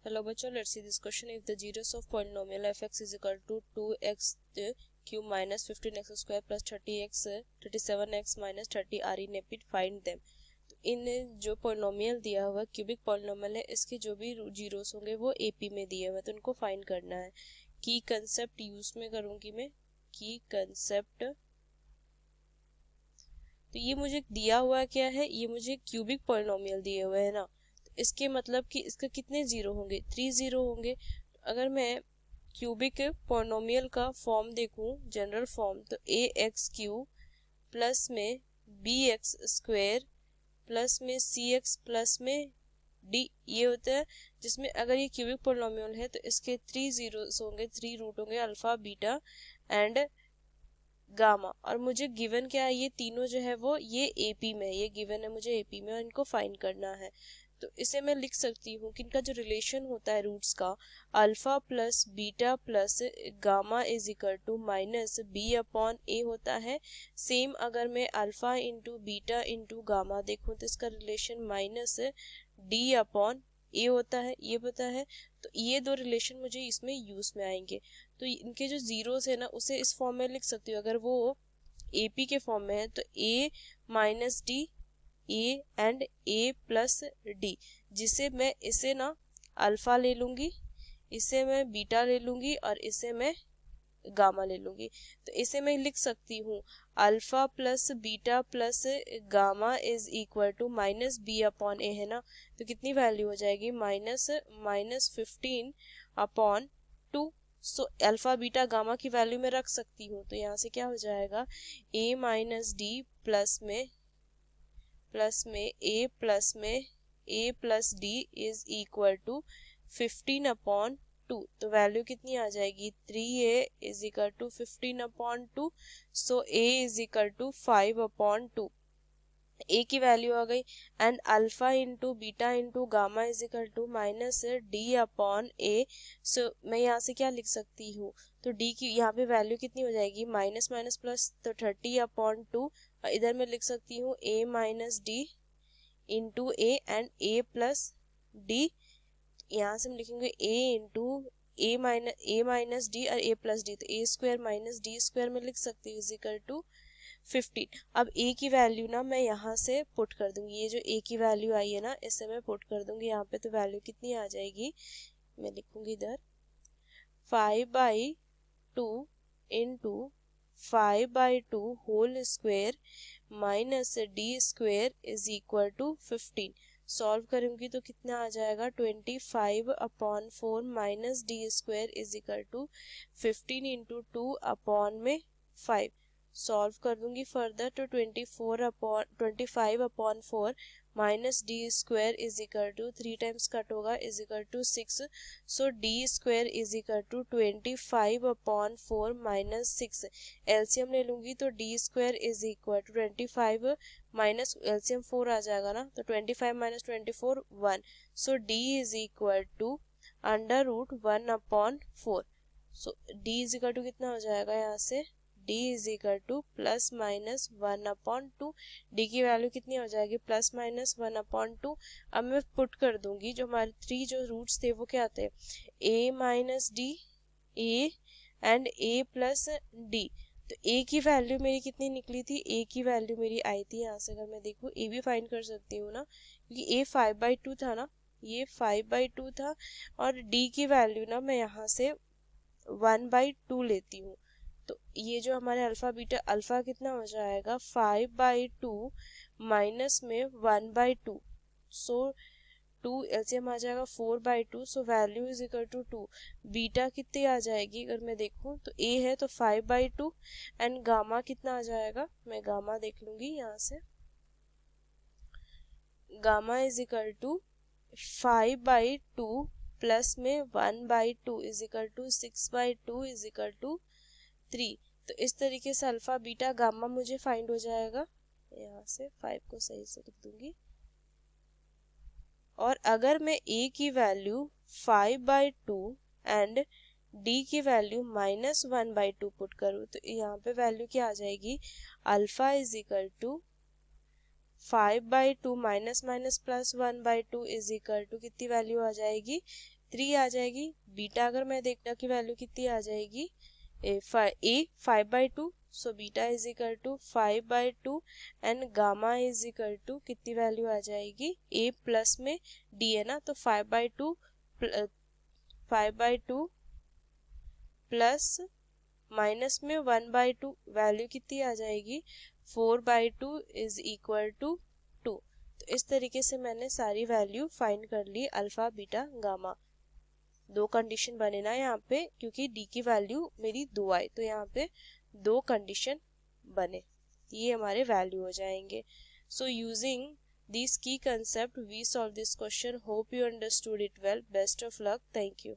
Hello बच्चों, let's see this question. If the zeros of polynomial fx is equal to 2x cube minus 15x square plus 30x 37x minus 30 are in AP, find them. तो इन जो polynomial दिया हुआ cubic polynomial है, इसके जो भी zeros होंगे वो एपी में दिए हुए, तो उनको फाइंड करना है. की कंसेप्ट यूज में करूंगी मैं, की कंसेप्ट. तो ये मुझे दिया हुआ क्या है, ये मुझे क्यूबिक पोलिनोमियल दिए हुए है ना. इसके मतलब कि इसका कितने जीरो होंगे, 3 जीरो होंगे. अगर मैं क्यूबिक पोलिनोमियल का फॉर्म देखूं, जनरल फॉर्म, तो ए एक्स क्यूब प्लस में बी एक्स स्क्वेयर प्लस में सी एक्स प्लस में डी, ये होता है. जिसमें अगर ये क्यूबिक पोलिनोमियल है तो इसके 3 जीरोस होंगे, 3 रूट होंगे, अल्फा बीटा एंड गामा. और मुझे गिवन क्या है, ये तीनों जो है वो ये एपी में, ये गिवन है मुझे एपी में, और इनको फाइंड करना है. तो इसे मैं लिख सकती हूँ कि इनका जो रिलेशन होता है रूट्स का, alpha plus beta plus gamma is equal to minus b upon a होता है. सेम अगर मैं alpha into beta into gamma देखूँ तो इसका relation minus d upon a होता है, ये पता है. तो ये दो रिलेशन मुझे इसमें यूज में आएंगे. तो इनके जो जीरोस है ना, उसे इस फॉर्म में लिख सकती हूँ. अगर वो एपी के फॉर्म में है तो a minus d, a and a plus d, जिसे मैं इसे ना अल्फा ले लूंगी, इसे मैं बीटा ले लूंगी और इसे मैं गामा ले लूंगी. तो इसे मैं लिख सकती हूँ alpha plus beta plus gamma is equal to minus b upon a, है ना. तो कितनी वैल्यू हो जाएगी, minus 15 upon 2. So alpha beta gamma की वैल्यू में रख सकती हूँ. तो यहाँ से क्या हो जाएगा, ए माइनस डी प्लस में a plus d is equal to 15 upon 2. तो वैल्यू कितनी आ जाएगी, 3a is equal to 15 upon 2. So a is equal to 5 upon 2. A की वैल्यू आ गई. And alpha into beta into gamma is equal to minus d upon a. So मैं यहाँ से क्या लिख सकती हूँ, तो डी की यहाँ पे वैल्यू कितनी हो जाएगी, माइनस माइनस प्लस, तो 30 अपॉन 2. और इधर मैं लिख सकती हूँ a minus d into a and a plus d. यहाँ से हम लिखेंगे a into a minus d और ए प्लस डी, तो a square minus D square में लिख सकती हूँ इज इक्वल टू 15. अब ए की वैल्यू ना मैं यहाँ से पुट कर दूंगी, ये जो ए की वैल्यू आई है ना, इसे मैं पुट कर दूंगी यहाँ पे. तो वैल्यू कितनी आ जाएगी, मैं लिखूंगी इधर 5/2 into 5/2 whole square minus D square is equal to 15. Solve करूंगी तो कितना आ जाएगा, 25 upon 4 minus D square is equal to 15 into 2 upon में 5. सॉल्व कर दूंगी फर्दर तो 25 upon 4 minus D square is equal to 3 times cut होगा is equal to 6. So d square is equal to 25 upon 4 minus 6. LCM ले लूंगी तो D square is equal to 25 minus LCM 4 आ जाएगा ना, तो 25 minus 24 1. So D is equal to under root 1 upon 4. So D is equal to कितना हो जाएगा, यहाँ से d is equal to plus minus 1 upon 2. D की वैल्यू कितनी हो जाएगी, प्लस माइनस 1 अपॉन 2. अब मैं पुट कर दूंगी, जो हमारे 3 जो रूट्स थे वो क्या थे, a minus d, a and a plus d. तो a की वैल्यू मेरी कितनी निकली थी, a की वैल्यू मेरी आई थी, यहाँ से अगर मैं देखूँ a भी फाइंड कर सकती हूँ ना, क्योंकि a 5/2 था ना, ये 5/2 था. और d की वैल्यू ना मैं यहाँ से 1/2 लेती हूँ. तो ये जो हमारे अल्फा बीटा, अल्फा कितना हो जाएगा 5/2 माइनस में 1/2. सो 2 एलसीएम आ जाएगा 4/2. So value is equal to 2. Beta कितनी आ जाएगी अगर मैं देखूं तो a है तो 5/2 एंड गामा कितना आ जाएगा, मैं गामा देख लूंगी यहाँ से. Gamma is equal to 5/2 plus में 1/2 is equal to 6/2 is equal to 3. तो इस तरीके से अल्फा बीटा गामा मुझे फाइंड हो जाएगा. यहाँ से 5 को सही से लिख दूंगी. और अगर मैं a की वैल्यू 5/2 एंड d की वैल्यू माइनस 1/2 पुट करूँ तो यहाँ पे वैल्यू क्या आ जाएगी, alpha is equal to 5/2 minus minus plus 1/2 is equal to कितनी वैल्यू आ जाएगी, 3 आ जाएगी। बीटा अगर मैं देखना की वैल्यू कितनी आ जाएगी, A 5/2, so beta is equal to 5/2 and gamma is equal to कितनी वैल्यू आ जाएगी, ए प्लस में डी है ना, तो 5/2 प्लस माइनस में 1/2 वैल्यू कितनी आ जाएगी, 4/2 इज इक्वल टू 2। तो इस तरीके से मैंने सारी वैल्यू फाइंड कर ली अल्फा बीटा गामा। दो कंडीशन बने ना यहाँ पे, क्योंकि डी की वैल्यू मेरी 2 आई, तो यहाँ पे 2 कंडीशन बने, ये हमारे वैल्यू हो जाएंगे। सो यूजिंग दिस की concept we solve this question. Hope you understood it well. Best of luck. Thank you.